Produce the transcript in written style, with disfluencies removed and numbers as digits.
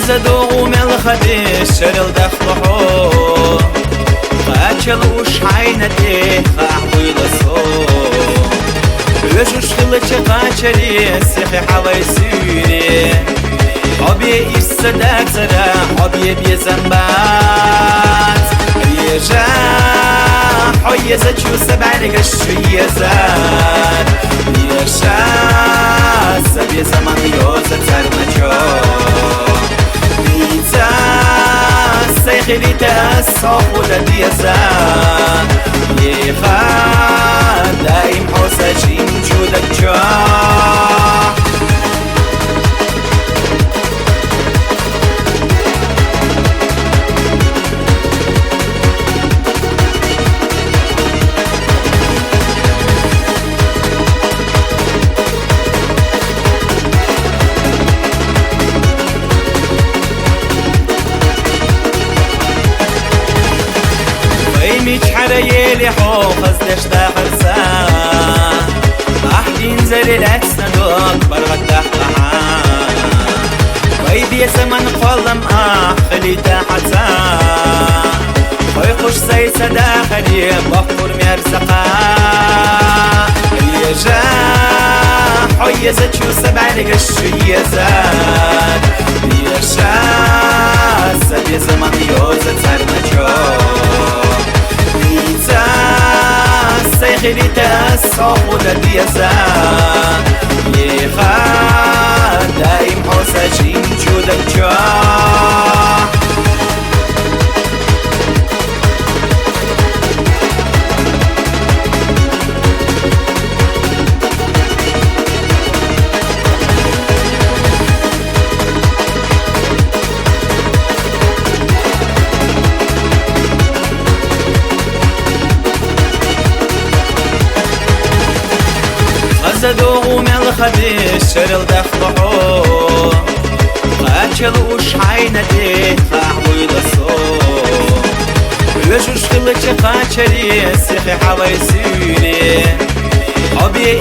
غزدو من الخدش شرل دخلحو قاتل وش عينته خاحوي لصو وشوش خلتش قاتلي سيخي حوي سيري حبي إفسدك زرا حبي بيزنبات ريجا حيزة شو سبع رقش يزار ريجا سبي زمان يوزة ترمجو ريزا سيخلي تأسف ودد يزار يخا دايم حوسة جيم جودك جو يلي حوخز دشتا خرسا أحدين زري لاتسنا دوك برغت تحتها ويدي سمن قلم خلي تحتا ويخش سيسا داخلي بخطر مرزقا ريجا حيزة شو سبع لقش يزاد ريجا سبي زمن يوزة ترمجو سيخلي تأسف ودد يزار يخا دايم حوسة جيم جودك جو غزدو من الخدش شرل دخلحو قاتل وش عينته خاحوي لصو وشوش خلتش قاتلي سيخي حوي سيري حبي